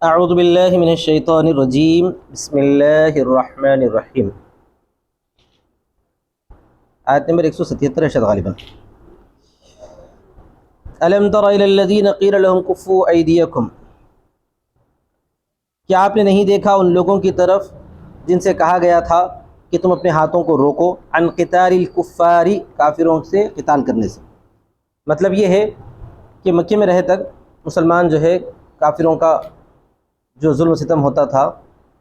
اعوذ باللہ من الشیطان الرجیم بسم اللہ الرحمن الرحیم۔ آیت نمبر 177 ہے شاید غالباً۔ الم تر الی الذین قیل لهم کفوا ایدیکم، کیا آپ نے نہیں دیکھا ان لوگوں کی طرف جن سے کہا گیا تھا کہ تم اپنے ہاتھوں کو روکو، عن قتال الکفار، کافروں سے قتال کرنے سے۔ مطلب یہ ہے کہ مکے میں رہے تک مسلمان جو ہے کافروں کا جو ظلم و ستم ہوتا تھا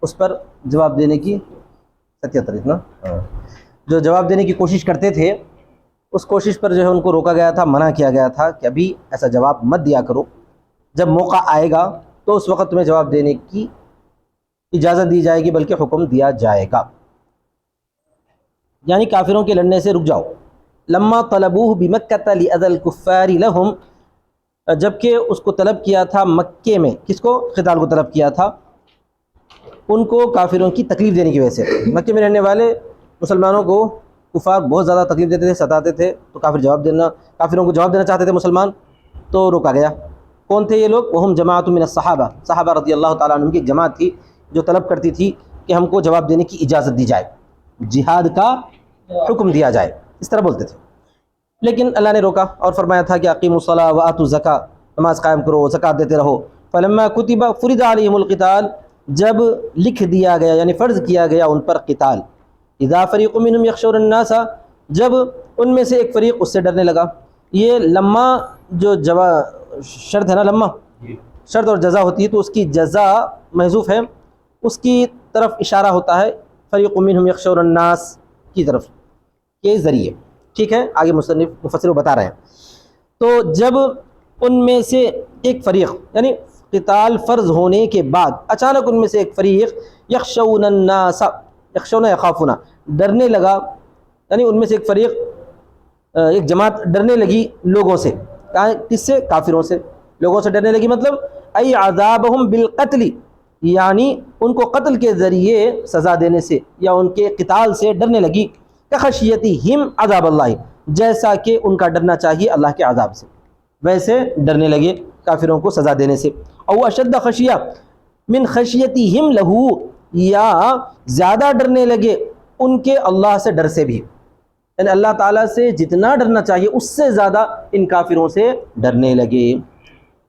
اس پر جواب دینے کی جو جواب دینے کی کوشش کرتے تھے، اس کوشش پر جو ہے ان کو روکا گیا تھا، منع کیا گیا تھا کہ ابھی ایسا جواب مت دیا کرو، جب موقع آئے گا تو اس وقت تمہیں جواب دینے کی اجازت دی جائے گی، بلکہ حکم دیا جائے گا، یعنی کافروں کے لڑنے سے رک جاؤ۔ لما طلبوہ بمکۃ لأذى الکفار لہم، جبکہ اس کو طلب کیا تھا مکے میں، کس کو؟ قتال کو طلب کیا تھا ان کو کافروں کی تکلیف دینے کی وجہ سے۔ مکے میں رہنے والے مسلمانوں کو کفار بہت زیادہ تکلیف دیتے تھے، ستاتے تھے، تو کافروں کو جواب دینا چاہتے تھے مسلمان، تو روکا گیا۔ کون تھے یہ لوگ؟ وہم جماعت من الصحابہ، صحابہ رضی اللہ تعالیٰ عنہم کی ایک جماعت تھی جو طلب کرتی تھی کہ ہم کو جواب دینے کی اجازت دی جائے، جہاد کا حکم دیا جائے، اس طرح بولتے تھے۔ لیکن اللہ نے روکا اور فرمایا تھا کہ اقیموا الصلاۃ وآتوا الزکاۃ، نماز قائم کرو، زکوٰۃ دیتے رہو۔ فلما کتب فرض علیہم القتال، جب لکھ دیا گیا یعنی فرض کیا گیا ان پر قتال، اذا فریق منہم یخشون الناس، جب ان میں سے ایک فریق اس سے ڈرنے لگا۔ یہ لما جو شرط ہے نا، لما شرط اور جزا ہوتی ہے، تو اس کی جزا محذوف ہے، اس کی طرف اشارہ ہوتا ہے فریق منہم یخشون الناس کی طرف کے ذریعے، ٹھیک ہے؟ آگے مفسر بتا رہے ہیں۔ تو جب ان میں سے ایک فریق یعنی قتال فرض ہونے کے بعد اچانک ان میں سے ایک فریق یخشون الناس، یخشون یخافون، ڈرنے لگا، یعنی ان میں سے ایک فریق ایک جماعت ڈرنے لگی لوگوں سے، کس سے؟ کافروں سے، لوگوں سے ڈرنے لگی، مطلب ای عذابہم بالقتل، یعنی ان کو قتل کے ذریعے سزا دینے سے یا ان کے قتال سے ڈرنے لگی، کخشیتہم عذاب اللہ، جیسا کہ ان کا ڈرنا چاہیے اللہ کے عذاب سے، ویسے ڈرنے لگے کافروں کو سزا دینے سے۔ او اشد خشیہ من خشیتہم لہو، یا زیادہ ڈرنے لگے ان کے اللہ سے ڈر سے بھی، یعنی اللہ تعالیٰ سے جتنا ڈرنا چاہیے اس سے زیادہ ان کافروں سے ڈرنے لگے۔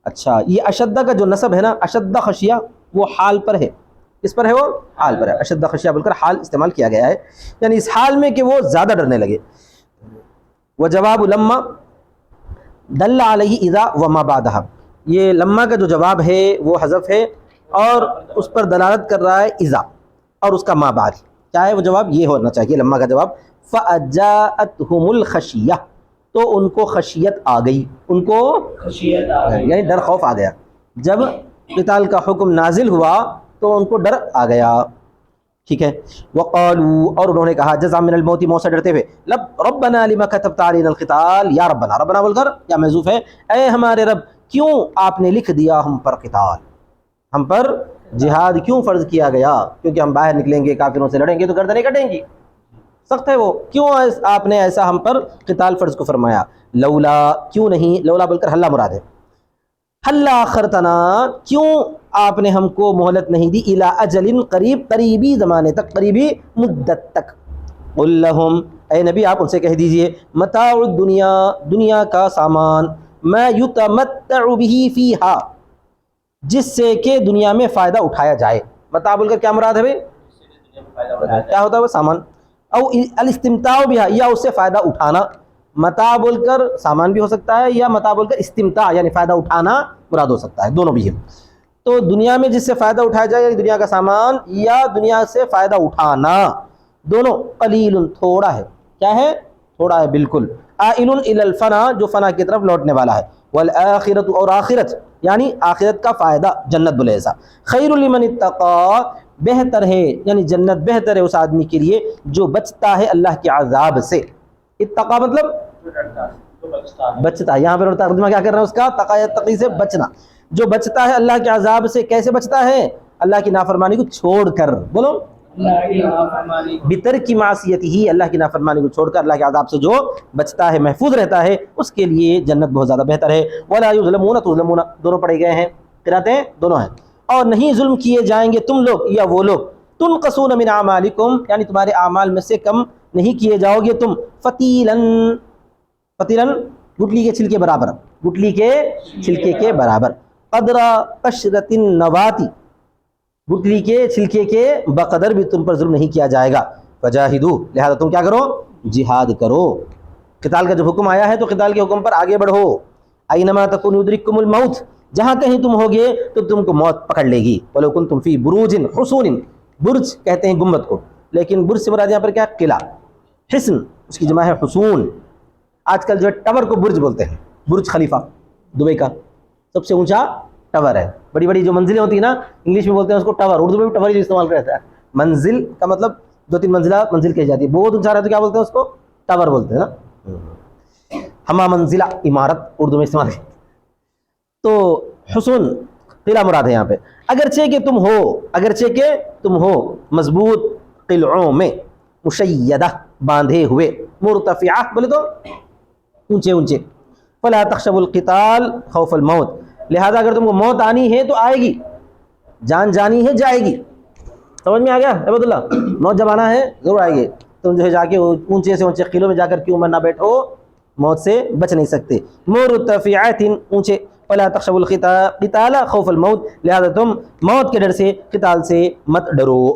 اچھا، یہ اشدہ کا جو نصب ہے نا، اشد خشیہ، وہ حال پر ہے، کس پر ہے؟ وہ حال پر ہے، اشد خشیہ بول کر حال استعمال کیا گیا ہے، یعنی اس حال میں کہ وہ زیادہ ڈرنے لگے۔ وجواب لما دل علیہ اذا وما بعدہا، یہ لما کا جو جواب ہے وہ حذف ہے اور اس پر دلالت کر رہا ہے اذا اور اس کا ما بعد، کیا ہے وہ جواب؟ یہ ہونا چاہیے لما کا جواب، فَأَجَاءَتْهُمُ الْخَشِيَّةُ، تو ان کو خشیت آ گئی، ان کو خشیت آ گئی، یعنی ڈر خوف آ گیا، جب قتال کا حکم نازل ہوا تو ان کو ڈر آ گیا، ٹھیک ہے۔ وقالوا، اور انہوں نے کہا، جزع من الموت، موت سے ڈرتے ہوئے، ربنا لما كتبت علينا القتال، یا ربنا، ربنا بول کر یا محذوف ہے، اے ہمارے رب کیوں آپ نے لکھ دیا ہم پر قتال، ہم پر جہاد کیوں فرض کیا گیا؟ کیونکہ ہم باہر نکلیں گے، کافروں سے لڑیں گے تو گردنیں کٹیں گی، سخت ہے وہ، کیوں آپ نے ایسا ہم پر قتال فرض کو فرمایا؟ لولا، کیوں نہیں، لولا بول کر حلا مراد ہے، حلا اخرتنا، کیوں آپ نے ہم کو مہلت نہیں دی، الی اجل قریب، قریبی زمانے تک، قریبی مدت تک۔ قل لہم، اے نبی آپ ان سے کہہ دیجئے، متاع الدنیا، دنیا کا سامان، ما یتمتع بہ فیہا، جس سے کہ دنیا میں فائدہ اٹھایا جائے۔ متاع بول کر کیا مراد ہے بھائی؟ کیا ہوتا ہے وہ سامان؟ او الاستمتاع بہا، یا اس سے فائدہ اٹھانا، متاع بول کر سامان بھی ہو سکتا ہے یا متاع بول کر استمتاع یعنی فائدہ اٹھانا مراد ہو سکتا ہے، دونوں بھی ہے۔ تو دنیا میں جس سے فائدہ اٹھایا جائے، یعنی دنیا کا سامان یا دنیا سے فائدہ اٹھانا، دونوں، قلیل، تھوڑا ہے، کیا ہے؟ تھوڑا ہے، بالکل، آئل الی الفنا، جو فنا کی طرف لوٹنے والا ہے، والآخرۃ، اور آخرت یعنی آخرت کا فائدہ، جنت بولے ایسا، خیر لمن اتقی، بہتر ہے، یعنی جنت بہتر ہے اس آدمی کے لیے جو بچتا ہے اللہ کے عذاب سے۔ اتقا مطلب بچتا ہے، یہاں پر ترجمہ کیا کر رہا ہے اس کا؟ تقی، یتقی سے بچنا، جو بچتا ہے اللہ کے عذاب سے، کیسے بچتا ہے؟ اللہ کی نافرمانی کو چھوڑ کر، بولو، بترک معصیتہ، اللہ کی نافرمانی کو چھوڑ کر اللہ کے عذاب سے جو بچتا ہے، محفوظ رہتا ہے، اس کے لیے جنت بہت زیادہ بہتر ہے۔ ولا یظلمون تظلمون، دونوں پڑھے گئے ہیں، قراتیں دونوں ہیں، اور نہیں ظلم کیے جائیں گے تم لوگ یا وہ لوگ، تنقصون من اعمالکم یعنی تمہارے اعمال میں سے کم نہیں کیے جاؤ گے تم، فتیلن، فتیلن گٹلی کے چھلکے برابر، گٹلی کے چھلکے کے برابر، قدر قشرۃ النواۃ گٹلی کے چھلکے کے بقدر بھی تم پر ظلم نہیں کیا جائے گا، فجاہدوا لہذا تم کیا کرو، جہاد کرو۔ قتال کا جب حکم آیا ہے تو قتال کے حکم پر آگے بڑھو، اینما تکونوا یدرککم الموت، جہاں کہیں تم ہوگے تو تم کو موت پکڑ لے گی، وَلَوْ كُنْتُمْ فِي بُرُوجٍ حُصُونٍ، برج کہتے ہیں گنبد کو، لیکن برج سے مراد یہاں پر کیا قلعہ، حصن اس کی جمع ہے حصون۔ آج کل جو ہے ٹاور کو برج بولتے ہیں، برج خلیفہ دبئی کا سب سے اونچا ٹاور ہے، بڑی بڑی جو منزلیں ہوتی ہیں نا انگلش میں بولتے ہیں اس کو ٹاور، اردو میں بھی ٹاور ہی استعمال کرتا ہے، منزل کا مطلب 2-3 منزلہ منزل کہی جاتی ہے، بہت اونچا رہا تو کیا بولتے ہیں اس کو، ٹاور بولتے ہیں نا، ہمہ منزلہ عمارت اردو میں استعمال ہے۔ تو حصون قلعہ مراد ہے یہاں پہ، اگرچہ کہ تم ہو مضبوط قلعوں میں، مشیدہ باندھے ہوئے، مرتفعہ بولے تو اونچے اونچے، فلا تخشوا القتال خوف الموت، لہذا اگر تم کو موت آنی ہے تو آئے گی، جان جانی ہے جائے گی، سمجھ میں آ گیا عبد اللہ، موت جب آنا ہے ضرور آئے گی، تم جو ہے جا کے اونچے سے اونچے قلعوں میں جا کر کیوں مرنا بیٹھو، موت سے بچ نہیں سکتے، مرتفعات اونچے، فلا تخشوا القتال خوف الموت، لہذا تم موت کے ڈر سے قتال سے مت ڈرو،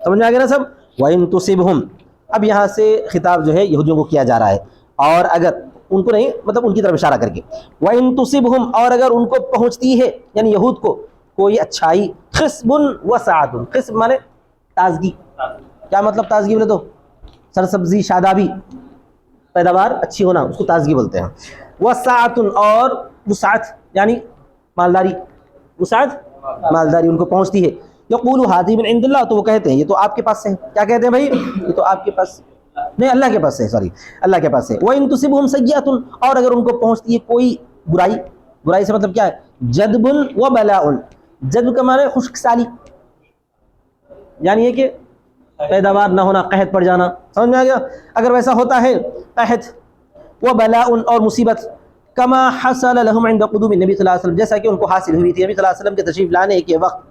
سمجھ میں آ گیا نا سب۔ وَإِن تُصِبْهُمْ، اب یہاں سے خطاب جو ہے یہودیوں کو کیا جا رہا ہے، اور اگر ان کو نہیں مطلب ان کی طرف اشارہ کر کے، وَإِن تُصِبْهُمْ اور اگر ان کو پہنچتی ہے یعنی یہود کو کوئی اچھائی، خصب وسعۃ، خصب مانے تازگی، کیا مطلب تازگی بولے تو سرسبزی شادابی، پیداوار اچھی ہونا اس کو تازگی بولتے ہیں، وسعۃ اور وسعت یعنی مالداری، وسعت مالداری ان کو پہنچتی ہے، یقولوا ھذہ من عند اللہ، تو وہ کہتے ہیں یہ تو آپ کے پاس سے ہے، کیا کہتے ہیں بھائی یہ تو آپ کے پاس نہیں اللہ کے پاس سے، سوری اللہ کے پاس سے، وَإِن تُصِبْهُمْ سَیِّئَةٌ اور اگر ان کو پہنچتی ہے کوئی برائی، برائی سے مطلب کیا ہے، جدب وبلاء، جدب کا معنی خشک سالی، یعنی یہ کہ پیداوار نہ ہونا، قحط پڑ جانا، سمجھ میں آ گیا، اگر ویسا ہوتا ہے قحط وبلاء اور مصیبت، کما حصل لهم عند قدوم النبی صلی اللہ علیہ وسلم، جیسا کہ ان کو حاصل ہوئی تھی نبی صلی اللہ علیہ وسلم کے تشریف لانے کے وقت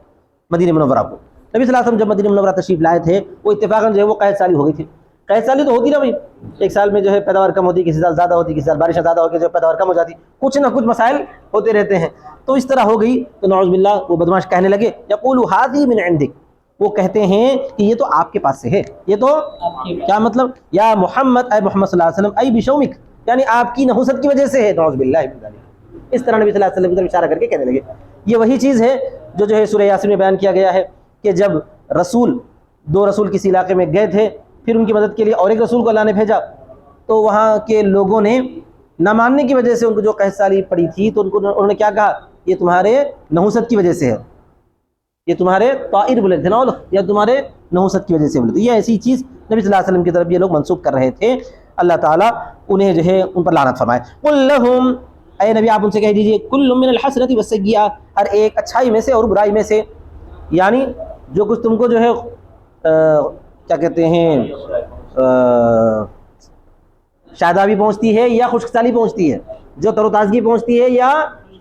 مدینہ منورہ کو، نبی صلی اللہ علیہ وسلم جب مدینہ منورہ تشریف لائے تھے وہ اتفاقاً جو ہے وہ قحط سالی ہو گئی تھی، قحط سالی تو ہوتی نا بھائی، ایک سال میں جو ہے پیداوار کم ہوتی، کسی سال زیادہ ہوتی، کسی سال بارشیں زیادہ ہو کے جو پیداوار کم ہو جاتی، کچھ نہ کچھ مسائل ہوتے رہتے ہیں، تو اس طرح ہو گئی، تو نعوذ باللہ وہ بدمعاش کہنے لگے، یقولوا ھذہ من عندک، وہ کہتے ہیں کہ یہ تو آپ کے پاس سے ہے، یہ تو کیا مطلب، یا محمد اے محمد صلی اللہ علیہ وسلم، ای بشومک یعنی آپ کی نحوست کی وجہ سے ہے، نعوذ باللہ من ذلک، اس طرح نبی صلی اللہ علیہ وسلم کی طرف اشارہ کر کے کہنے لگے۔ یہ وہی چیز ہے جو ہے سورہ یاسین میں بیان کیا گیا ہے کہ جب رسول 2 رسول کسی علاقے میں گئے تھے، پھر ان کی مدد کے لیے اور ایک رسول کو اللہ نے بھیجا، تو وہاں کے لوگوں نے نہ ماننے کی وجہ سے ان کو جو قحط سالی پڑی تھی تو انہوں نے کیا کہا، یہ تمہارے نحوست کی وجہ سے ہے، یہ تمہارے طائر بولے تھے نا، یا تمہارے نحوست کی وجہ سے بولے تھے، یہ ایسی چیز نبی صلی اللہ علیہ وسلم کی طرف یہ لوگ منسوخ کر رہے تھے، اللہ تعالیٰ انہیں جو ہے ان پر لعنت فرمائے۔ قل لہم، اے نبی آپ ان سے کہہ دیجئے، کل من الحسنۃ والسیئہ، ہر ایک اچھائی میں سے اور برائی میں سے، یعنی جو کچھ تم کو جو ہے کیا کہتے ہیں شادابی پہنچتی ہے یا خشک سالی پہنچتی ہے، جو تر و تازگی پہنچتی ہے یا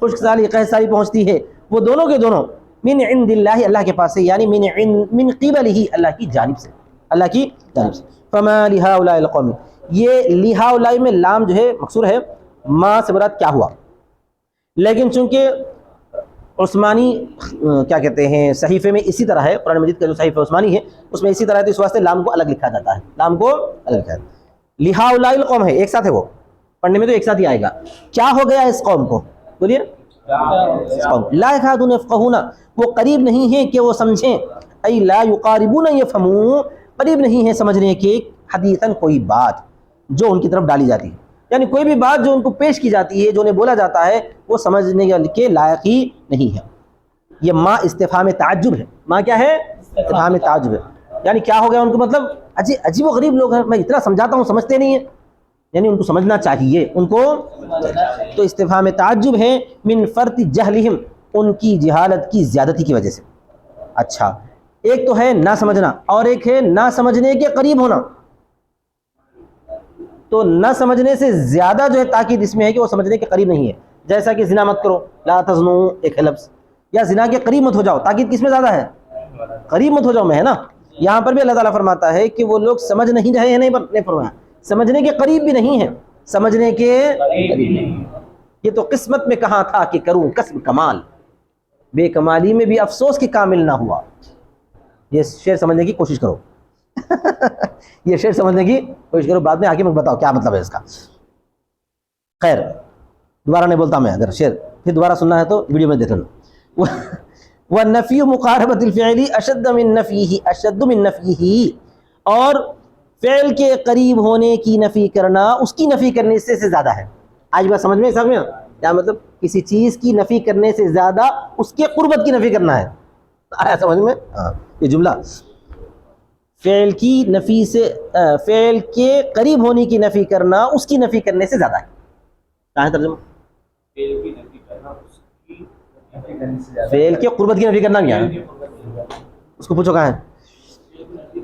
خشک سالی قحط سالی پہنچتی ہے، وہ دونوں کے دونوں من عند اللہ، اللہ کے پاس سے، یعنی من قبلہ، اللہ کی جانب سے، اللہ کی جانب سے۔ فما لہؤلاء القوم، یہ لہؤلاء میں لام جو ہے مکسور ہے، ما سے مراد کیا ہوا، لیکن چونکہ عثمانی کیا کہتے ہیں صحیفے میں اسی طرح ہے، قرآن مجید کا جو صحیفہ عثمانی ہے اس میں اسی طرح ہے، تو اس واسطے لام کو الگ لکھا جاتا ہے، لام کو الگ لکھا جاتا ہے۔ لہؤلاء القوم ہے، ایک ساتھ ہے، وہ پڑھنے میں تو ایک ساتھ ہی آئے گا، کیا ہو گیا اس قوم کو، بولیے لا یکادون یفقہون، وہ قریب نہیں ہیں کہ وہ سمجھیں، ای لا یقاربون یفہمون، قریب نہیں ہے سمجھنے کے، حدیثاً کوئی بات جو ان کی طرف ڈالی جاتی ہے، یعنی کوئی بھی بات جو ان کو پیش کی جاتی ہے، جو انہیں بولا جاتا ہے، وہ سمجھنے کے لائق ہی نہیں ہے۔ یہ ما استفہام تعجب ہے، ما کیا ہے، استفہام تعجب ہے، یعنی کیا ہو گیا ان کو، مطلب عجیب و غریب لوگ ہیں، میں اتنا سمجھاتا ہوں سمجھتے نہیں ہیں، یعنی ان کو سمجھنا چاہیے، ان کو تو استفہام تعجب ہے، من فرط جہلہم، ان کی جہالت کی زیادتی کی وجہ سے۔ اچھا ایک تو ہے نہ سمجھنا اور ایک ہے نہ سمجھنے کے قریب ہونا، تو نہ سمجھنے سے زیادہ جو ہے تاکید اس میں ہے کہ وہ سمجھنے کے قریب نہیں ہے، جیسا کہ زنا مت کرو، لا تزنو ایک ہے لفظ، یا زنا کے قریب مت ہو جاؤ. تاکید کس میں زیادہ ہے؟ قریب مت ہو جاؤ میں ہے نا. یہاں پر بھی اللہ تعالیٰ فرماتا ہے کہ وہ لوگ سمجھ نہیں رہے ہیں, نہیں فرمایا سمجھنے کے قریب بھی نہیں ہیں, سمجھنے کے قریب نہیں. یہ تو قسمت میں کہاں تھا کہ کروں کسب کمال, بے کمالی میں بھی افسوس کہ کامل نہ ہوا. یہ شعر سمجھنے کی کوشش کرو یہ شعر سمجھنے کی کوشش کرو, بعد میں آگے میں بتاؤ کیا مطلب ہے اس کا. خیر دوبارہ نہیں بولتا میں, اگر شعر پھر دوبارہ سننا ہے تو ویڈیو میں دیکھ لو. والنفی مقاربۃ الفعل اشد من نفیہ, اشد من نفیہ, اور فعل کے قریب ہونے کی نفی کرنا اس کی نفی کرنے سے زیادہ ہے. آج بات سمجھ میں کیا مطلب؟ کسی چیز کی نفی کرنے سے زیادہ اس کے قربت کی نفی کرنا ہے. آیا سمجھ میں؟ ہاں یہ جملہ فعل کی نفی سے, فعل کے قریب ہونے کی نفی کرنا اس کی نفی کرنے سے زیادہ ہے. کہاں ہے ترجمہ؟ فعل کی نفی کرنا اس کی نفی کرنے سے زیادہ, فعل کے قربت کی نفی کرنا کیا ہے؟ اس کو پوچھو کہاں ہے.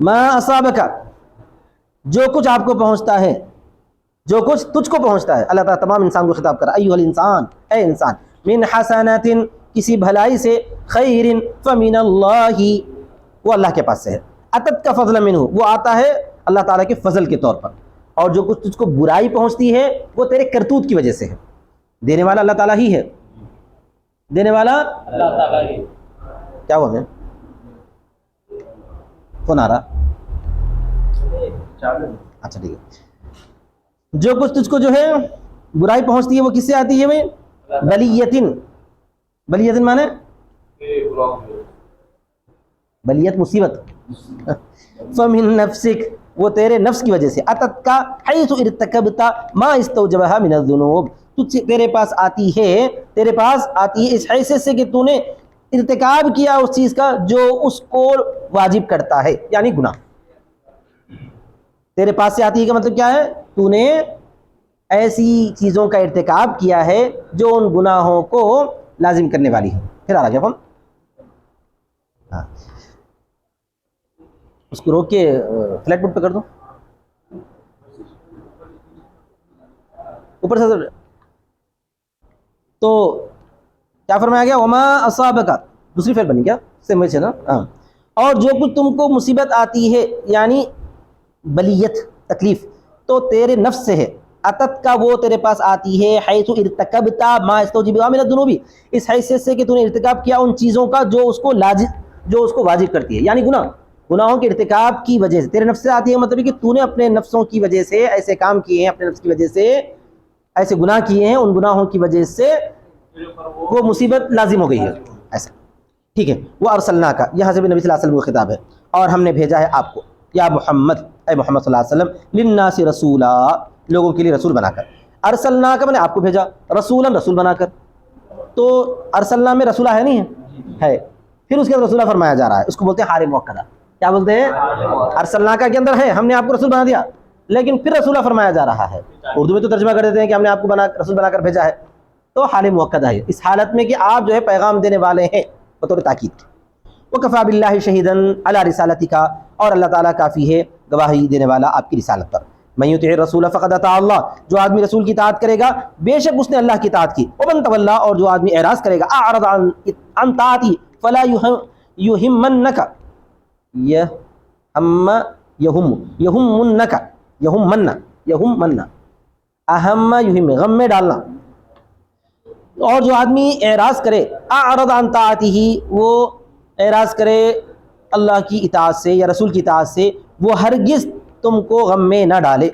ما اصابک, جو کچھ آپ کو پہنچتا ہے, جو کچھ تجھ کو پہنچتا ہے. اللہ تعالیٰ تمام انسان کو خطاب کر رہا ہے, ایھا الانسان, اے انسان, من حسنات, کسی بھلائی سے, خیر فمن اللہ, وہ اللہ کے پاس سے ہے, اتت کا فضل منہ, وہ آتا ہے اللہ تعالیٰ کے فضل کے طور پر. اور جو کچھ تجھ کو برائی پہنچتی ہے وہ تیرے کرتوت کی وجہ سے ہے. دینے والا اللہ تعالیٰ ہی ہے, دینے والا اللہ تعالیٰ ہی. کیا ہوا ہے؟ کون آ رہا؟ اچھا ٹھیک ہے. جو کچھ تجھ کو جو ہے برائی پہنچتی ہے وہ کس سے آتی ہے بھائی؟ بلیتن, بلیتن مانے بلیت مصیبت. فمن نفسک, وہ تیرے نفس کی وجہ سے. اتت کا حیث ارتکبت ما استوجبها من الذنوب, تیرے پاس آتی ہے, تیرے پاس آتی ہے اس حیثیت سے کہ تو نے ارتکاب کیا اس چیز کا جو اس کو واجب کرتا ہے, یعنی گناہ. تیرے پاس سے آتی ہے کا مطلب کیا ہے؟ تو نے ایسی چیزوں کا ارتکاب کیا ہے جو ان گناہوں کو لازم کرنے والی ہے. پھر آ رہا کیا فون؟ ہاں اس کو روک کے فلیٹ بوٹ پہ کر دو اوپر سے. تو کیا فرمایا گیا؟ وما اصابک, دوسری فعل بنی کیا سے مجھ سے نا. ہاں, اور جو کچھ تم کو مصیبت آتی ہے یعنی بلیت تکلیف تو تیرے نفس سے ہے. اتت کا وہ تیرے پاس آتی ہے حیث ارتکبت ما استوجبها من الذنوب, اس حیثیت سے کہ تو نے ارتکاب کیا ان چیزوں کا جو اس کو واجب کرتی ہے, یعنی گناہوں کے ارتکاب کی وجہ سے. تیرے نفس سے آتی ہے مطلب کہ تو نے اپنے نفسوں کی وجہ سے ایسے کام کیے ہیں, اپنے نفس کی وجہ سے ایسے گناہ کیے ہیں, ان گناہوں کی وجہ سے وہ مصیبت لازم ہو گئی ہے ایسا. ٹھیک ہے. وہ ارسلنا کا, یہاں سے بھی نبی صلی اللہ علیہ وسلم کا خطاب ہے, اور ہم نے بھیجا ہے آپ کو, یا محمد, اے محمد صلی اللہ علیہ وسلم, للناس رسولا, لوگوں کے لیے رسول بنا کر. ارسلنا کا میں نے آپ کو بھیجا, رسولا رسول بنا کر. تو ارسلنا میں رسولہ ہے نہیں ہے, پھر اس کے بعد رسولہ فرمایا جا رہا ہے, اس کو بولتے ہیں حال موقدہ. کیا بولتے ہیں؟ ارسلنا کا کے اندر ہے ہم نے آپ کو رسول بنا دیا, لیکن پھر رسولہ فرمایا جا رہا ہے. اردو میں تو ترجمہ کر دیتے ہیں کہ ہم نے آپ کو رسول بنا کر بھیجا ہے, تو حال موقدہ ہے اس حالت میں کہ آپ جو ہے پیغام دینے والے ہیں بطور تاکید. وکفیٰ باللہ شہیداً علی رسالتی کا, اور اللہ تعالیٰ کافی ہے گواہی دینے والا آپ کی رسالت پر. من یطع الرسول فقد اطاع اللہ, جو آدمی رسول کی اطاعت کرے گا بے شک اس نے اللہ کی اطاعت کی. ومن تولی, اور جو آدمی اعراض کرے گا, اعرض عن طاعتی فلا یہمنک, اہم یہم, غم میں ڈالنا. اور جو آدمی اعراض کرے, اعرض عن طاعتہ, وہ اعراض کرے اللہ کی اطاعت سے یا رسول کی اطاعت سے, وہ ہرگز تم کو غم میں نہ ڈالے.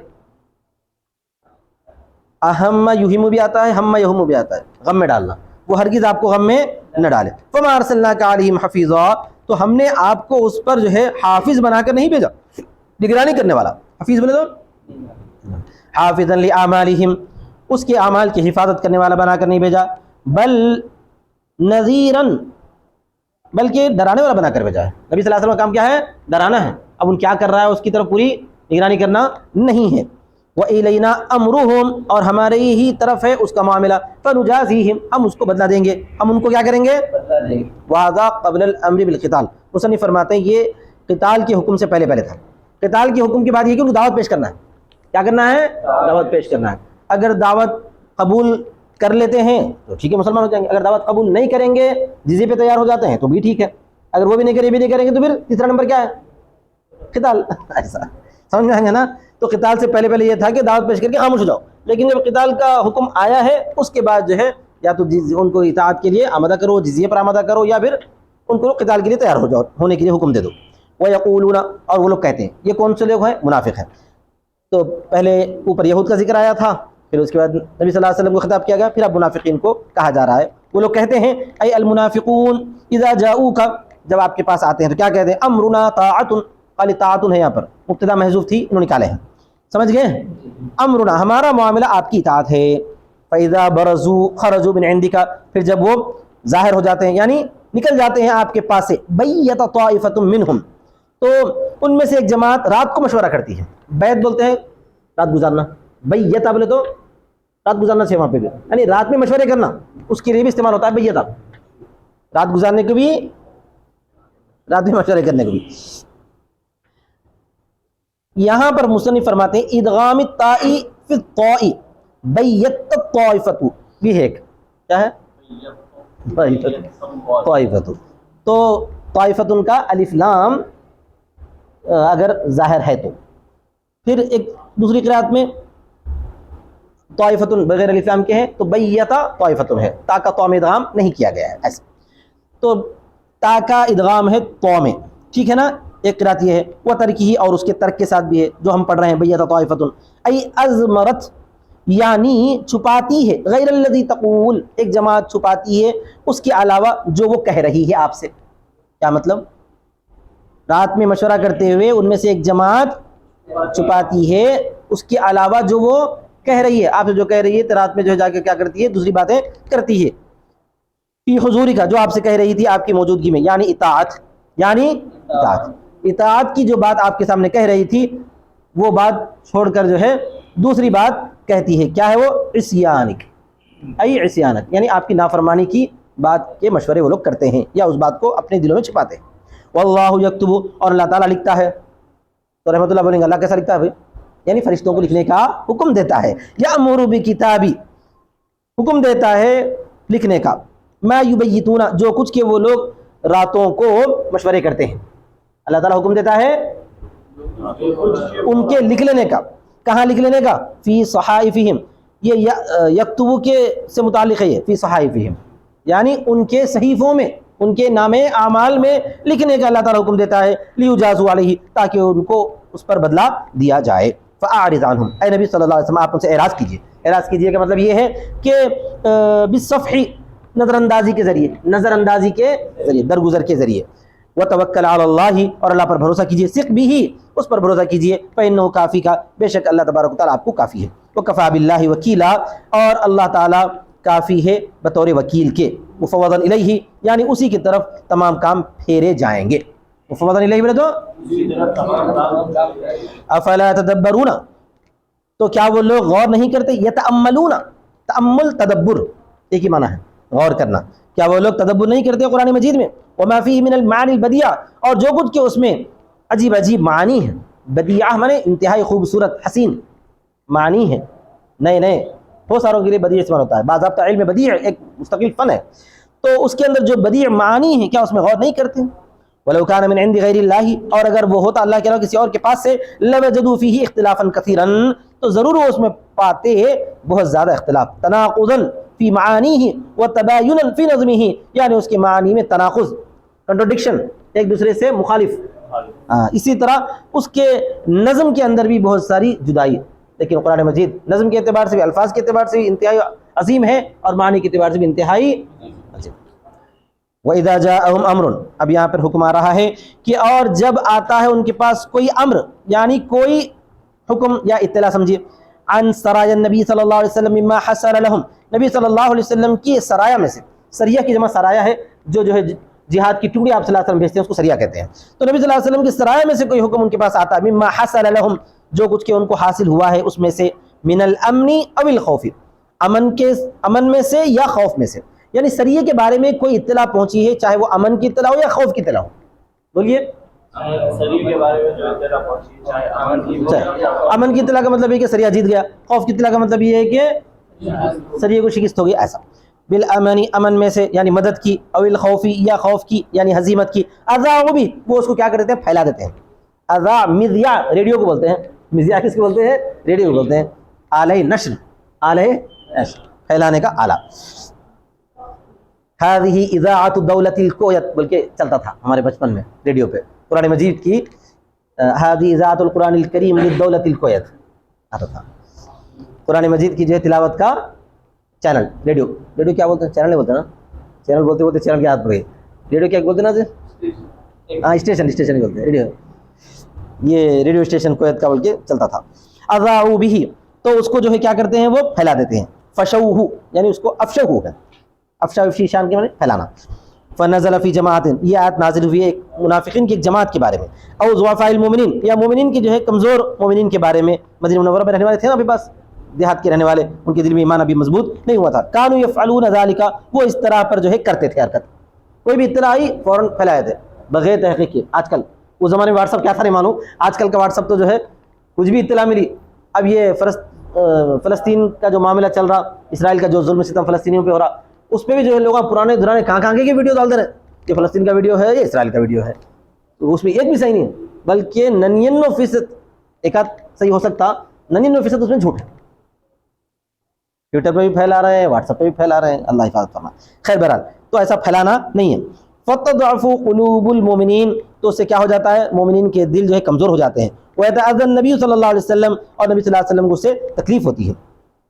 اہم یہم بھی آتا ہے, ہم یہم بھی آتا ہے, غم میں ڈالنا, وہ ہرگز آپ کو غم میں نہ ڈالے. فما ارسلناک علیہم حفیظا, تو ہم نے آپ کو اس پر جو ہے حافظ بنا کر نہیں بھیجا, نگرانی کرنے والا. حفیظ بولے تو حافظا لأعمالہم, اس کے اعمال کی حفاظت کرنے والا بنا کر نہیں بھیجا. بل نذیرا, بلکہ ڈرانے والا بنا کر بھیجا ہے. نبی صلی اللہ علیہ وسلم کا کام کیا ہے؟ ڈرانا ہے. اب ان کیا کر رہا ہے اس کی طرف پوری نگرانی کرنا نہیں ہے. وَإِلَيْنَا أَمْرُهُمْ, اور ہمارے ہی طرف ہے اس کا معاملہ. فَنُجَازِيهِمْ, ہم اس کو بدلہ دیں گے, ہم ان کو کیا کریں گے؟ بدلہ دیں گے. وَهَذَا قَبْلَ الْأَمْرِ بِالْقِتَالِ, مصنف فرماتے ہیں یہ قتال کے حکم سے پہلے تھا. قتال کے حکم کے بعد یہ کہ ان کو دعوت پیش کرنا ہے. کیا کرنا ہے؟ دعوت پیش کرنا ہے. اگر دعوت قبول کر لیتے ہیں تو ٹھیک ہے مسلمان ہو جائیں گے، اگر دعوت قبول نہیں کریں گے جزیے پہ تیار ہو جاتے ہیں تو بھی ٹھیک ہے، اگر وہ بھی نہیں کریں گے تو پھر تیسرا نمبر کیا ہے قتال ایسا سمجھ میں آئیں گے نا. تو قتال سے پہلے یہ تھا کہ دعوت پیش کر کے خاموش ہو جاؤ، لیکن جب قتال کا حکم آیا ہے اس کے بعد جو ہے یا تو ان کو اطاعت کے لیے آمادہ کرو، جزیے پر آمادہ کرو، یا پھر ان کو قتال کے لیے تیار ہو جاؤ، ہونے کے لیے حکم دے دو. وَيَقُولُونَ اور وہ لوگ کہتے ہیں، یہ کون سے لوگ ہیں؟ منافق ہیں. تو پہلے اوپر یہود کا ذکر آیا تھا، پھر اس کے بعد نبی صلی اللہ علیہ وسلم کو خطاب کیا گیا، پھر اب منافقین کو کہا جا رہا ہے. وہ لوگ کہتے ہیں اے المنافقون اذا جاؤک، جب آپ کے پاس آتے ہیں تو کیا کہتے ہیں؟ امرنا طاعت، قال طاعت ہے یہاں پر مبتدا محذوف تھی انہوں نے نکالے ہیں، سمجھ گئے؟ امرنا ہمارا معاملہ آپ کی اطاعت ہے. فاذا برزوا خرجوا من عندك، پھر جب وہ ظاہر ہو جاتے ہیں یعنی نکل جاتے ہیں آپ کے پاس سے، بیت طائفۃ منہم، تو ان میں سے ایک جماعت رات کو مشورہ کرتی ہے. بیت بولتے ہیں رات گزارنا، بیت بولے تو رات گزارنا سے وہاں پہ بھی یعنی رات میں مشورے کرنا، اس کے لیے بھی استعمال ہوتا ہے بیت، رات گزارنے کو بھی، رات میں مشورے کرنے کو بھی. یہاں پر مصنف فرماتے ہیں ادغام الطاء فی الطاء، بیت الطائفۃ بھی ہے، کیا ہے؟ طائفۃ. تو طائفۃ کا الف لام اگر ظاہر ہے تو، پھر ایک دوسری قرات میں طائفۃ بغیر الف لام کے ہے تو بیت طائفۃ ہے، تا کا طا میں ادغام نہیں کیا گیا ہے ایسے. تو تا کا ادغام ہے طا میں، ٹھیک ہے نا. ایک قرات یہ ہے وہ ترکی، اور اس کے ترک کے ساتھ بھی ہے جو ہم پڑھ رہے ہیں بیت طائفۃ ای ازمرت، یعنی چھپاتی ہے، غیر الذی تقول ایک جماعت چھپاتی ہے اس کے علاوہ جو وہ کہہ رہی ہے آپ سے. کیا مطلب؟ رات میں مشورہ کرتے ہوئے ان میں سے ایک جماعت چھپاتی ہے اس کے علاوہ جو وہ کہہ رہی ہے آپ سے، جو کہہ رہی ہے تو رات میں جو جا کے کیا کرتی ہے؟ دوسری باتیں کرتی ہے. فی حضوری کا، جو آپ سے کہہ رہی تھی آپ کی موجودگی میں، یعنی اطاعت، یعنی اطاعت کی جو بات آپ کے سامنے کہہ رہی تھی وہ بات چھوڑ کر جو ہے دوسری بات کہتی ہے. کیا ہے وہ؟ عصیانک، ای عصیانک، یعنی آپ کی نافرمانی کی بات کے مشورے وہ لوگ کرتے ہیں یا اس بات کو اپنے دلوں میں چھپاتے ہیں. واللہ یکتب، اور اللہ تعالیٰ لکھتا ہے. تو رحمۃ اللہ بولیں گے اللہ کیسا لکھتا ہے بھائی؟ یعنی فرشتوں کو لکھنے کا حکم دیتا ہے. یأمر بکتابی، حکم دیتا ہے لکھنے کا. ما یبیتون، جو کچھ کہ وہ لوگ راتوں کو مشورے کرتے ہیں، اللہ تعالیٰ حکم دیتا ہے ان کے لکھ لینے کا. کہاں لکھ لینے کا؟ فی صحائفہم، یہ یکتبو کے سے متعلق ہے، یہ فی صحائفہم یعنی ان کے صحیفوں میں، ان کے نامے اعمال میں لکھنے کا اللہ تعالیٰ حکم دیتا ہے. لیجازوا علیہ، تاکہ ان کو اس پر بدلہ دیا جائے. فاعرض عنہم، اے نبی صلی اللہ علیہ وسلم آپ ان سے اعراض کیجیے. اعراض کیجیے کا مطلب یہ ہے کہ بالصفح، نظر اندازی کے ذریعے، نظر اندازی کے ذریعے، درگزر کے ذریعے. وتوکل علی اللہ، اور اللہ پر بھروسہ کیجیے. ثق بھی، اس پر بھروسہ کیجیے. فإنہ کافی کا، بے شک اللہ تبارک و تعالیٰ آپ کو کافی ہے. وکفیٰ باللہ وکیلا، اور اللہ تعالیٰ کافی ہے بطور وکیل کے. مفوضا الیہ، یعنی اسی کی طرف تمام کام پھیرے جائیں گے. مفوضا الیہ بولے تو افلا تدبرون، تو کیا وہ لوگ غور نہیں کرتے؟ یتأملون، تأمل تدبر ایک ہی معنی ہے، غور کرنا. کیا وہ لوگ تدبر نہیں کرتے قرآن مجید میں؟ وما فیہ من المعانی البدیعہ، اور جو کچھ کہ اس میں عجیب عجیب معنی ہیں. بدیعہ مانے انتہائی خوبصورت حسین معنی ہیں، نئے نئے، بہت ساروں کے لیے بدیع استعمال ہوتا ہے. باضابطہ علم بدیع ایک مستقل فن ہے، تو اس کے اندر جو بدیع معنی ہیں کیا اس میں غور نہیں کرتے؟ وَلَوْ كَانَ مِنْ عِنْدِ غَيْرِ اللَّهِ، اور اگر وہ ہوتا اللہ کے علاوہ کسی اور کے پاس سے، لَوَجَدُوا فِيهِ اخْتِلَافًا كَثِيرًا، تو ضرور وہ اس میں پاتے بہت زیادہ اختلاف. تناقضاً فی معانیہ وتبایناً فی نظمہ، یعنی اس کے معنی میں تناقض، کنٹروڈکشن، ایک دوسرے سے مخالف. اسی طرح اس کے نظم کے اندر بھی بہت ساری جدائی. لیکن قرآن مجید نظم کے اعتبار سے بھی، الفاظ کے اعتبار سے بھی انتہائی عظیم ہے، اور معنی کے اعتبار سے بھی انتہائی عظیم. وَإِذَا جَاءَهُمْ أَمْرٌ، اب یہاں پر حکم آ رہا ہے کہ اور جب آتا ہے ان کے پاس کوئی امر، یعنی کوئی حکم یا اطلاع سمجھیے، عن سرایا النبی صلی اللہ علیہ وسلم مما حصل لهم، نبی صلی اللہ علیہ وسلم کی سرایا میں سے، سریہ کی جمع سرایا ہے، جو ہے جہاد کی ٹکڑی آپ صلی اللہ علیہ وسلم بھیجتے ہیں اس کو سریہ کہتے ہیں. تو نبی صلی اللہ علیہ وسلم کی سرایا میں سے کوئی حکم ان کے پاس آتا ہے، مما حصل لهم، جو کچھ کہ ان کو حاصل ہوا ہے اس میں سے، من الامن او الخوف، امن میں سے یا خوف میں سے. یعنی سریے کے بارے میں کوئی اطلاع پہنچی ہے، چاہے وہ امن کی اطلاع ہو یا خوف کی اطلاع ہو. بولیے. سریے کے بارے میں جو اطلاع پہنچی، چاہے امن کی، امن کی اطلاع کا مطلب یہ کہ سریہ جیت گیا، خوف کی اطلاع کا مطلب یہ ہے کہ سریے کو شکست ہو گئی ایسا. بالامنی امن میں سے یعنی مدد کی، او الخوفی یا خوف کی یعنی ہزیمت کی. اذاعوا بھی وہ اس کو کیا کرتے ہیں پھیلا دیتے ہیں. اذاع مذیاع ریڈیو کو بولتے ہیں، مذیاع کس کو بولتے ہیں ریڈیو کو بولتے ہیں. آلہ نشر آلہ نشر پھیلانے کا آلہ. هذه اذاعۃ الدولۃ الکویت بلکہ چلتا تھا ہمارے بچپن میں ریڈیو پہ قرآن مجید کی هذه اذاعۃ القرآن الکریم للدولۃ الکویت آتا تھا. قرآن مجید کی جو ہے تلاوت کا چینل. ریڈیو کیا بولتے ہیں؟ چینل نہیں بولتے نا، چینل بولتے بولتے چینل کی یاد پڑ گئی. ریڈیو کیا بولتے ہیں نا؟ ہاں اسٹیشن ہی بولتے ہیں ریڈیو. یہ ریڈیو اسٹیشن کویت کا بول کے چلتا تھا. اذاعوا به تو اس کو جو ہے کیا کرتے ہیں وہ پھیلا دیتے ہیں. فشوہ یعنی اس کو افشہو ہے، افشا افشی شان کے معنی پھیلانا. فنزل فی جماعت یہ آیت نازل ہوئی ہے ایک منافقین کی ایک جماعت کے بارے میں. او ضعفاء المؤمنین یا مومنین کی جو ہے کمزور مومنین کے بارے میں. مدینہ منورہ میں رہنے والے تھے نا ابھی پاس دیہات کے رہنے والے، ان کے دل میں ایمان ابھی مضبوط نہیں ہوا تھا. کانوا یفعلون ذلک وہ اس طرح پر جو ہے کرتے تھے حرکت. کوئی بھی اطلاع آئی فوراً پھیلائے تھے بغیر تحقیق کے. آج کل اس زمانے میں واٹس ایپ کیا تھا نہیں معلوم، آج کل کا واٹس ایپ تو جو ہے کچھ بھی اطلاع ملی. اب یہ فلسطین کا جو معاملہ چل رہا، اسرائیل کا جو ظلم ستم فلسطینیوں پہ ہو رہا، اس پہ بھی جو ہے لوگ پرانے درانے کہاں کے ویڈیو ڈال دے رہے ہیں کہ فلسطین کا ویڈیو ہے یا اسرائیل کا ویڈیو ہے. تو اس میں ایک بھی صحیح نہیں ہے، بلکہ 99% ایک آدھ صحیح ہو سکتا، 99% اس میں جھوٹ ہے. ٹویٹر پہ بھی پھیلا رہے ہیں، واٹس ایپ پہ بھی پھیلا رہے ہیں. اللہ حفاظت فرمائے. خیر بہرحال تو ایسا پھیلانا نہیں ہے. فتضعف قلوب المؤمنین تو اس سے کیا ہو جاتا ہے مومنین کے دل جو ہے کمزور ہو جاتے ہیں. ويتأذى النبی صلی اللہ علیہ وسلم اور نبی صلی اللہ علیہ وسلم کو اس سے تکلیف ہوتی ہے.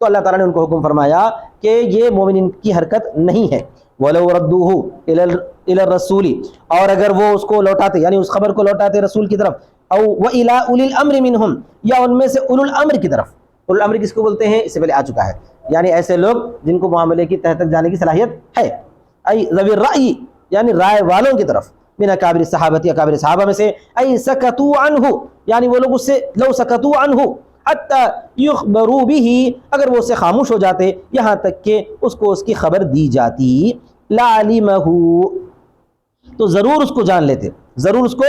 تو اللہ تعالیٰ نے ان کو حکم فرمایا کہ یہ مومنین کی حرکت نہیں ہے. وَلَوْ رَدُّوهُ إِلَى الرَّسُولِ اور اگر وہ اس کو لوٹاتے یعنی اس خبر کو لوٹاتے رسول کی طرف، او وَإِلَىٰ أُولِي الْأَمْرِ مِنْهُمْ یا ان میں سے اولو الامر کی طرف. اولو الامر کس کو بولتے ہیں؟ اس سے پہلے آ چکا ہے، یعنی ایسے لوگ جن کو معاملے کی تہ تک جانے کی صلاحیت ہے. ای ذوی الرأی یعنی رائے والوں کی طرف. من اکابر الصحابہ اکابر صحابہ میں سے. ای سکتوا عنہ یعنی وہ لوگ اس سے لو سکتوا عنہ حتی یخبروا به اگر وہ اس سے خاموش ہو جاتے یہاں تک کہ اس کو اس کی خبر دی جاتی. لعلمہ تو ضرور اس کو جان لیتے، ضرور اس کو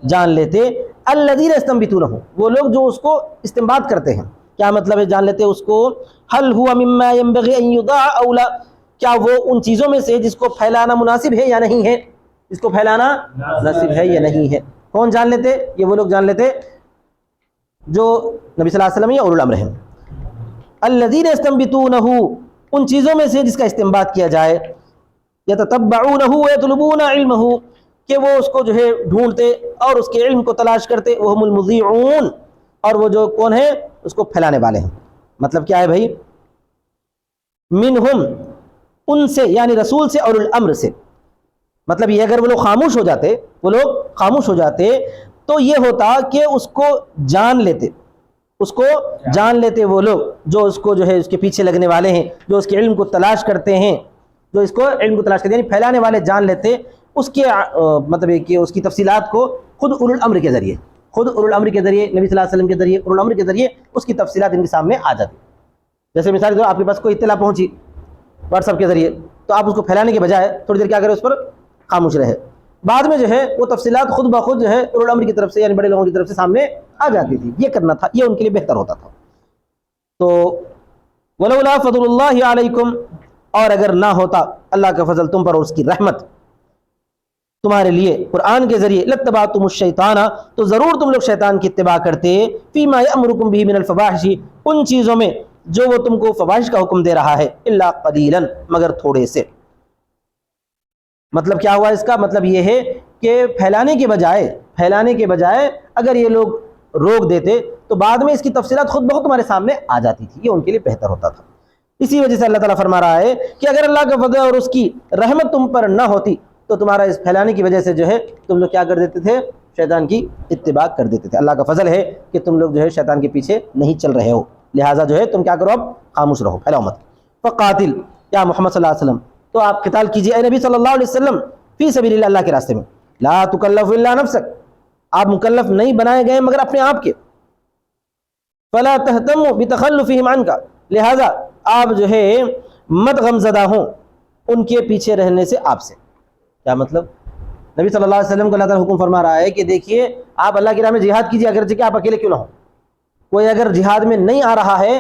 جان لیتے. الذین یستنبطونہ وہ لوگ جو اس کو استنباط کرتے ہیں. کیا مطلب ہے جان لیتے اس کو؟ هل هو مما ينبغي ان يضاع او لا کیا وہ ان چیزوں میں سے جس کو پھیلانا مناسب ہے یا نہیں ہے؟ اس کو پھیلانا مناسب ہے یا نہیں ہے. کون جان لیتے؟ یہ وہ لوگ جان لیتے جو نبی صلی اللہ علیہ وسلم یا اولو الامر ہیں. الذین یستنبطونہ ان چیزوں میں سے جس کا استنباط کیا جائے. یتتبعونہ ویطلبون علمہ کہ وہ اس کو جو ہے ڈھونڈتے اور اس کے علم کو تلاش کرتے. وہم المذیعون اور وہ جو کون ہے اس کو پھیلانے والے ہیں. مطلب کیا ہے بھائی؟ منہم ان سے یعنی رسول سے اور الامر سے. مطلب یہ اگر وہ لوگ خاموش ہو جاتے، وہ لوگ خاموش ہو جاتے تو یہ ہوتا کہ اس کو جان لیتے، اس کو جان لیتے وہ لوگ جو اس کو جو ہے اس کے پیچھے لگنے والے ہیں، جو اس کے علم کو تلاش کرتے ہیں، جو اس کو علم کو تلاش کرتے ہیں یعنی پھیلانے والے جان لیتے اس کے مطلب ہے کہ اس کی تفصیلات کو خود اولو الامر کے ذریعے، خود اولو الامر کے ذریعے، نبی صلی اللہ علیہ وسلم کے ذریعے، اولو الامر کے ذریعے اس کی تفصیلات ان کے سامنے آ جاتی. جیسے مثال کے طور آپ کے پاس کوئی اطلاع پہنچی واٹس ایپ کے ذریعے تو آپ اس کو پھیلانے کے بجائے تھوڑی دیر کیا کریں اس پر خاموش رہے. بعد میں جو ہے وہ تفصیلات خود بخود جو ہے اولو الامر کی طرف سے یعنی بڑے لوگوں کی طرف سے سامنے آ جاتی تھی. یہ کرنا تھا، یہ ان کے لیے بہتر ہوتا تھا. تو ولولا فضل اللہ علیکم اور اگر نہ ہوتا اللہ کا فضل تم پر اور اس کی رحمت تمہارے لیے قرآن کے ذریعے لاتبعتم الشیطان تو ضرور تم لوگ شیطان کی اتباع کرتے. فیما یامرکم به من الفواحش ان چیزوں میں جو وہ تم کو فواحش کا حکم دے رہا ہے. الا قلیلا مگر تھوڑے سے. مطلب کیا ہوا اس کا؟ مطلب یہ ہے کہ پھیلانے کے بجائے اگر یہ لوگ روک دیتے تو بعد میں اس کی تفصیلات خود بخود تمہارے سامنے آ جاتی تھی. یہ ان کے لیے بہتر ہوتا تھا. اسی وجہ سے اللہ تعالیٰ فرما رہا ہے کہ اگر اللہ کا فضل اور اس کی رحمت تم پر نہ ہوتی تو تمہارا اس پھیلانے کی وجہ سے جو ہے تم لوگ کیا کر دیتے تھے؟ شیطان کی اتباع کر دیتے تھے. اللہ کا فضل ہے کہ تم لوگ جو ہے شیطان کے پیچھے نہیں چل رہے ہو، لہٰذا جو ہے تم کیا کرو؟ اب خاموش رہو، پھیلاؤ مت. فقاتل یا محمد صلی اللہ علیہ وسلم تو آپ قتال کیجیے اے نبی صلی اللہ علیہ وسلم فی سبیل اللہ، اللہ کے راستے میں. لا تکلف الا نفسک آپ مکلف نہیں بنائے گئے مگر اپنے آپ کے. فلا تہتموا بتخلفہم عنک لہذا آپ جو ہے مت غمزدہ ہوں ان کے پیچھے رہنے سے آپ سے. کیا مطلب؟ نبی صلی اللہ علیہ وسلم کو اللہ تعالیٰ حکم فرما رہا ہے کہ دیکھیے آپ اللہ کی راہ میں جہاد کیجیے اگرچہ کہ آپ اکیلے کیوں نہ ہوں. کوئی اگر جہاد میں نہیں آ رہا ہے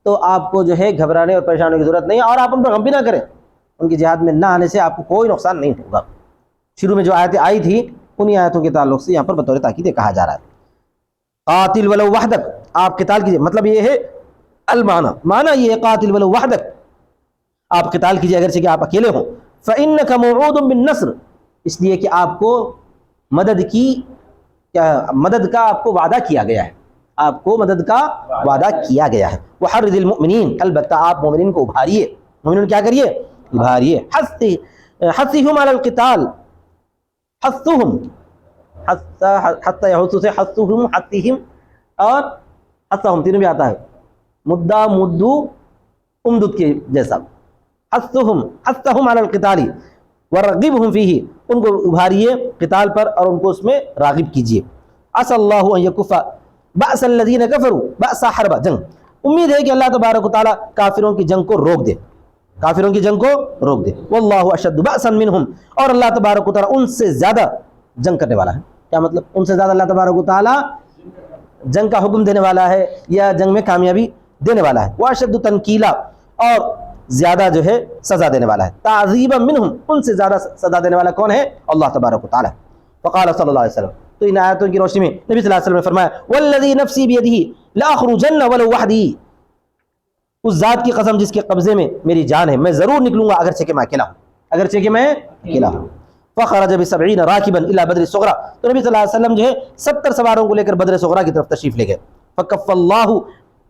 تو آپ کو جو ہے گھبرانے اور پریشان ہونے کی ضرورت نہیں ہے، اور آپ ان پر غم بھی نہ کریں، ان کی جہاد میں نہ آنے سے آپ کو کوئی نقصان نہیں ہوگا۔ شروع میں جو آیتیں آئی تھی انہی آیتوں کے تعلق سے یہاں پر بطور تاکید کہا جا رہا ہے قاتل ولو وحدک، آپ قتال کیجئے، مطلب یہ ہے معنی یہ ہے قاتل ولو وحدک، آپ قتال کیجئے اگرچہ کہ آپ اکیلے ہوں، فإنک موعود بالنصر، اس لیے کہ آپ کو مدد کا آپ کو وعدہ کیا گیا ہے، آپ کو مدد کا وعدہ کیا گیا ہے۔ وحرض المؤمنین، البتہ آپ مومنین کو ابھاریے، مومنین کیا کریے؟ ابھاریے، حثہم علی القتال، حثہم حتی یحث سے حثہم حثہم اور حثہم تینوں بھی آتا ہے، مدہ مدو امدد کے جیسا، حثہم علی القتال ورغبہم فیہ، ان کو ابھاریے قتال پر اور ان کو اس میں راغب کیجیے۔ عسى اللہ ان یکف بأس الذین کفروا، بأس حرب، جنگ، امید ہے کہ اللہ تبارک و تعالیٰ کافروں کی جنگ کو روک دے، کافروں کی جنگ کو روک دے۔ واللہ اشد بأسا منہم، اور اللہ تبارک و تعالیٰ ان سے زیادہ جنگ کرنے والا ہے۔ کیا مطلب؟ ان سے زیادہ اللہ تبارک و تعالیٰ جنگ کا حکم دینے والا ہے یا جنگ میں کامیابی دینے والا ہے۔ واشد تنکیلا، اور زیادہ جو ہے سزا دینے والا ہے۔ تعذیبا منہم، ان سے زیادہ سزا دینے والا کون ہے؟ اللہ تبارک و تعالیٰ۔ فقال صلی اللہ علیہ وسلم، تو ان آیاتوں کی روشنی میں نبی صلی اللہ علیہ وسلم نے فرمایا والذی نفسی بیدہ لاخرجن ولو وحدی، اس ذات کی قسم جس کے قبضے میں میری جان ہے، میں ضرور نکلوں گا اگرچہ کہ میں اکیلا ہوں، اگرچہ کہ میں اکیلا ہوں۔ فخرج ب70 راکبا الی بدر الصغری، تو نبی صلی اللہ علیہ وسلم جو ہے 70 سواروں کو لے کر بدر صغریٰ کی طرف تشریف لے گئے۔ فکف اللہ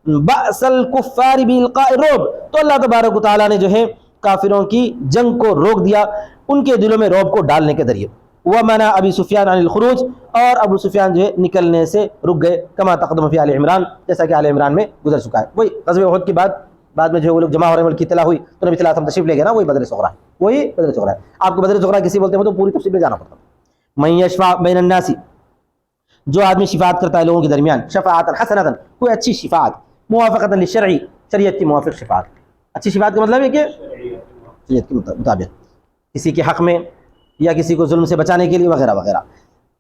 بأس الکفار بالقاء الرعب، تو اللہ تبارک و تعالیٰ نے جو ہے کافروں کی جنگ کو روک دیا ان کے دلوں میں رعب کو ڈالنے کے ذریعے۔ ومنع ابی سفیان عن الخروج، اور ابو سفیان جو ہے نکلنے سے رک گئے، کما تقدم فی آل عمران، جیسا کہ آل عمران میں گزر چکا ہے۔ وہی غزوہ احد کے بعد میں جو وہ لوگ جمع ہو رہے ہیں، ملک کی اطلاع ہوئی تو نبی صلی اللہ علیہ وسلم تشریف لے گئے نا، وہی بدر صغریٰ ہے، وہی بدر صغریٰ ہے۔ آپ کو بدر صغریٰ کسی بولتے ہیں تو پوری تفصیل میں جانا پڑتا ہے۔ من یشفع بین الناس، جو آدمی شفاعت کرتا ہے لوگوں کے درمیان، شفاعتا حسنتا، کوئی اچھی شفاعت، موافقتا للشرع، شریعت کی موافق شفاعت۔ اچھی شفاعت کا مطلب ہے کہ شریعت کے مطابق، کسی کے حق میں یا کسی کو ظلم سے بچانے کے لیے وغیرہ وغیرہ۔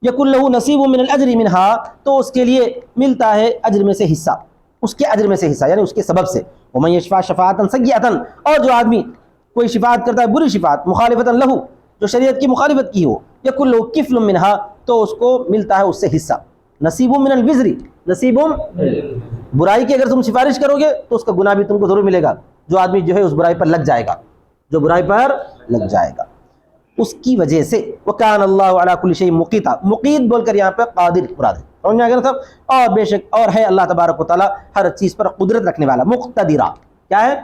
یکن لہ نصیب من الاجر منہا، تو اس کے لیے ملتا ہے اجر میں سے حصہ، اس کے اجر میں سے حصہ، یعنی اس کے سبب سے۔ ومن یشفع شفاعتا سیئتا، اور جو آدمی کوئی شفاعت کرتا ہے بری شفاعت، مخالفتا لہ، جو شریعت کی مخالفت کی ہو، یکن لہ کفل منہا، تو اس کو ملتا ہے اس سے حصہ۔ نصیب من الوزر، نصیب برائی کی اگر تم سفارش کرو گے تو اس کا گناہ بھی تم کو ضرور ملے گا، جو آدمی جو ہے اس برائی پر لگ جائے گا، جو برائی پر لگ جائے گا اس کی وجہ سے۔ وکان اللہ علی کل شیء مقیتا، مقیت بول کر یہاں پہ قادر مراد ہے، سمجھ میں آ گیا نا؟ اور بے شک اور ہے اللہ تبارک و تعالیٰ ہر چیز پر قدرت رکھنے والا، مقتدرہ، کیا ہے؟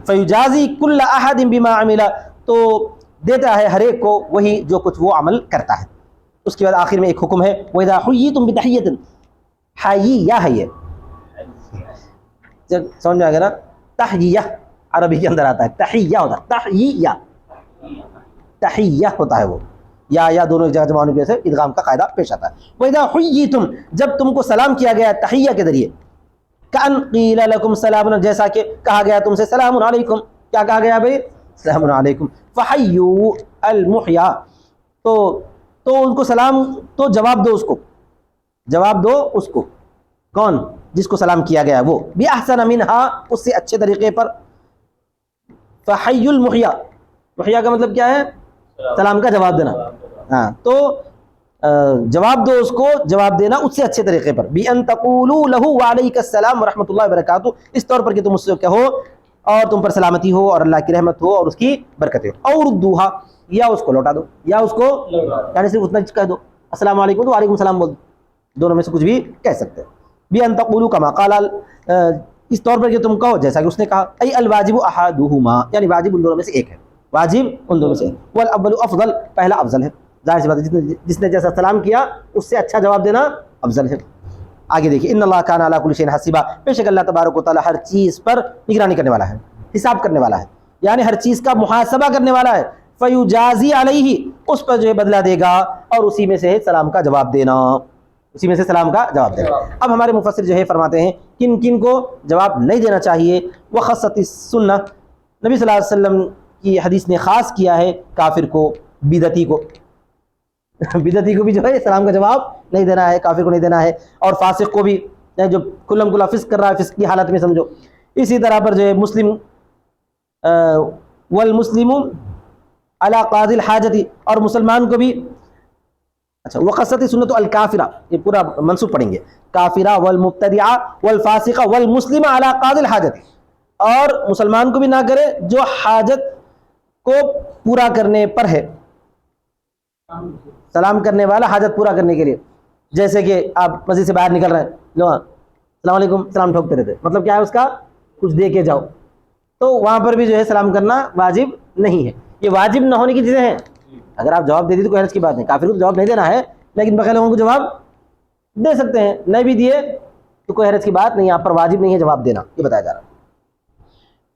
فیجازی کل احد بما عمل، تو دیتا ہے ہر ایک کو وہی جو کچھ وہ عمل کرتا ہے۔ اس کے بعد آخر میں ایک حکم ہے وَإِذَا حُيِّيتُم بِتَحِيَّةٍ، حییہ ہے یہ، سمجھ میں آ گیا نا؟ تحیہ عربی کے اندر آتا ہے، تحیہ ہوتا ہے، تحیہ، تحیہ ہوتا ہے وہ، یا دونوں ایک جگہ جمع ہونے کی وجہ سے ادغام کا قاعدہ پیش آتا ہے۔ وَإِذَا حُيِّيتُم، جب تم کو سلام کیا گیا تحیہ کے ذریعے، کأن قیل لکم سلام، جیسا کہ کہا گیا تم سے سلام علیکم، کیا کہا گیا بھائی؟ سلام علیکم۔ فحیوا المحیا، تو ان کو سلام، تو جواب دو اس کو، جواب دو اس کو، کون؟ جس کو سلام کیا گیا وہ، بِأَحْسَنَ مِنْهَا، اس سے اچھے طریقے پر۔ فحیوا المحیا، محیا کا مطلب کیا ہے؟ سلام کا جواب دینا، ہاں، تو جواب دو اس کو، جواب دینا اس سے اچھے طریقے پر۔ بِأَن تَقُولُوا لَهُ وَعَلَيْكَ السَّلَامُ وَرَحْمَةُ اللَّهِ وَبَرَكَاتُهُ، اس طور پر کہ تم اس سے کہو اور تم پر سلامتی ہو اور اللہ کی رحمت ہو اور اس کی برکت ہو۔ اور ردوها، یا اس کو لوٹا دو، یا اس کو یعنی صرف اتنا کہہ دو، السلام علیکم تو وعلیکم السلام بول دو، دونوں میں سے کچھ بھی کہہ سکتے ہیں۔ بِأَن تَقُولُوا كَمَا قَالَ، اس طور پر کہ تم کہو جیسا کہ اس نے کہا، ای الواجب احدهما، یعنی واجب ان دونوں میں سے ایک ہے، واجب ان دونوں میں سے، والاول افضل، پہلا افضل ہے، ظاہر سی بات ہے جس نے جیسا سلام کیا اس سے اچھا جواب دینا افضل ہے۔ آگے دیکھیے، ان اللہ کان علی کل شیء حسیبا، بے شک اللہ تبارک و تعالیٰ ہر چیز پر نگرانی کرنے والا ہے، حساب کرنے والا ہے، یعنی ہر چیز کا محاسبہ کرنے والا ہے۔ فیجازی علیہ، اس پر جو ہے بدلہ دے گا، اور اسی میں سے سلام کا جواب دینا، اسی میں سے سلام کا جواب دینا۔ اب ہمارے مفسر جو ہے فرماتے ہیں کن کن کو جواب نہیں دینا چاہیے۔ وخصت السنہ، نبی صلی اللہ علیہ وسلم کی حدیث نے خاص کیا ہے کافر کو، بدعتی کو، بدعتی کو بھی جو ہے سلام کا جواب نہیں دینا ہے، کافر کو نہیں دینا ہے، اور فاسق کو بھی جو کلم کلا فسق کر رہا ہے، فسق کی حالت میں سمجھو. اسی طرح پر جو ہے مسلم والمسلم علی قاضی الحاجتی، اور مسلمان کو بھی اچھا وقصت سنت الکافرہ، یہ پورا منصوب پڑھیں گے، کافرہ والمبتدعہ والفاسقہ والمسلم علی قاضی الحاجتی، اور مسلمان کو بھی نہ کرے جو حاجت کو پورا کرنے پر ہے، سلام کرنے والا حاجت پورا کرنے کے لیے. جیسے کہ آپ مسجد سے باہر نکل رہے ہیں، لو السلام علیکم سلام ٹھوکتے رہتے، مطلب کیا ہے اس کا کچھ دے کے جاؤ، تو وہاں پر بھی جو ہے سلام کرنا واجب نہیں ہے. یہ واجب نہ ہونے کی چیزیں ہیں. اگر آپ جواب دے دی تو کوئی حرج کی بات نہیں، کافر کو جواب نہیں دینا ہے، لیکن بقیہ لوگوں کو جواب دے سکتے ہیں. نہیں بھی دیے تو کوئی حرج کی بات نہیں، آپ پر واجب نہیں ہے جواب دینا، یہ بتایا جا رہا ہے.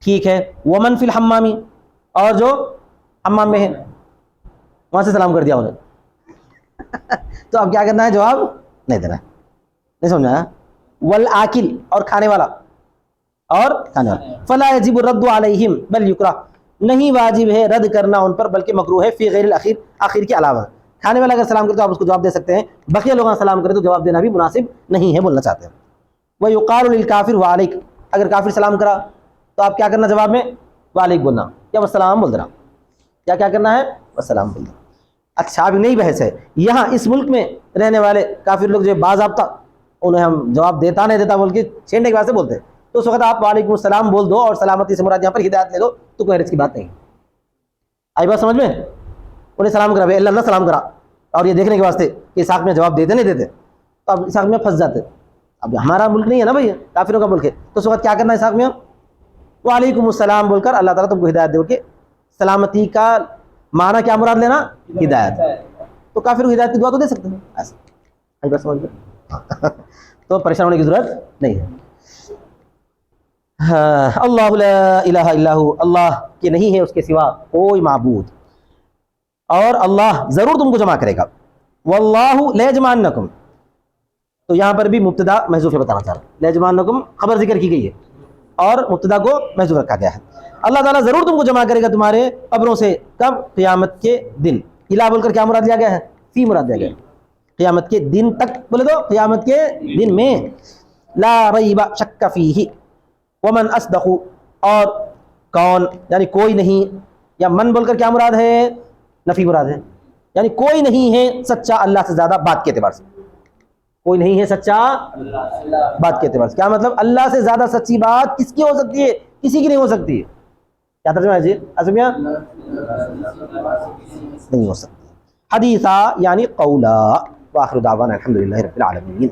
ٹھیک ہے. ومن فی الحمامی، اور جو حمام میں ہے وہاں سے سلام کر دیا انہیں تو اب کیا کرنا ہے؟ جواب نہیں دینا ہے. نہیں سمجھا؟ والآکل، اور کھانے والا، اور کھانے والا. فلا یجب الرد علیہم بل یکرہ، نہیں واجب ہے رد کرنا ان پر بلکہ مکروہ ہے، فی غیر الاخیر، آخر کے علاوہ. کھانے والا اگر سلام کرے تو آپ اس کو جواب دے سکتے ہیں، بقیہ لوگ سلام کرے تو جواب دینا بھی مناسب نہیں ہے، بولنا چاہتے ہیں. ویقال للکافر وعلیک، اگر کافر سلام کرا تو آپ کیا کرنا جواب میں؟ وعلیک بولنا، یا والسلام بول دینا. کیا کرنا ہے؟ والسلام بول دینا. اچھا ابھی نئی بحث ہے. یہاں اس ملک میں رہنے والے کافر لوگ جو باضابطہ انہیں ہم جواب دیتا نہیں دیتا بول کے چھیڑنے کے واسطے بولتے ہیں، تو اس وقت آپ وعلیکم السلام بول دو اور سلامتی سے مراد یہاں پر ہدایت لے دو، تو کوئی حرج کی بات نہیں. آئی بات سمجھ میں؟ انہیں سلام کرا، اللہ نہ سلام کرا، اور یہ دیکھنے کے واسطے کہ اسحاق میں جواب دیتے نہیں دیتے، تو اب اسحاق میں پھنس جاتے. اب ہمارا ملک نہیں ہے نا بھائی، کافروں کا ملک ہے، تو اس وقت کیا کرنا ہے؟ اسحاق میں وعلیکم السلام بول کر اللہ تعالیٰ تم کو ہدایت دے کے، سلامتی کا معنی کیا مراد لینا؟ ہدایت. تو کافر کو ہدایت کی دعا تو دے سکتے ہیں ایسا. آئی بات سمجھ میں؟ تو پریشان ہونے کی ضرورت نہیں ہے. اللہ لا الہ الا ہو، اللہ کے نہیں ہے اس کے سوا کوئی معبود، اور اللہ ضرور تم کو جمع کرے گا. واللہ لیجمعنکم، تو یہاں پر بھی مبتدا محذوف ہے، بتانا چاہ رہا ہوں. لیجمعنکم خبر ذکر کی گئی ہے اور مبتدا کو محذوف رکھا گیا ہے. اللہ تعالیٰ ضرور تم کو جمع کرے گا تمہارے قبروں سے، کب؟ قیامت کے دن. الہ بول کر کیا مراد لیا گیا ہے؟ فی مراد لیا گیا ہے. قیامت کے دن تک بولے تو قیامت کے دن میں. لا ریب شک فیہ، ومن اصدق، اور کون یعنی کوئی نہیں، یا من بول کر کیا مراد ہے؟ نفی مراد ہے، یعنی کوئی نہیں ہے سچا اللہ سے زیادہ بات کے اعتبار سے. کوئی نہیں ہے سچا بات کے اعتبار سے. کیا مطلب؟ اللہ سے زیادہ سچی بات کس کی ہو سکتی ہے؟ کسی کی نہیں ہو سکتی. کیا ترجمہ ہے جی؟ اسمیہ نہیں ہو سکتی. حدیثا یعنی قولا. واخر دعوانا الحمدللہ رب العالمین.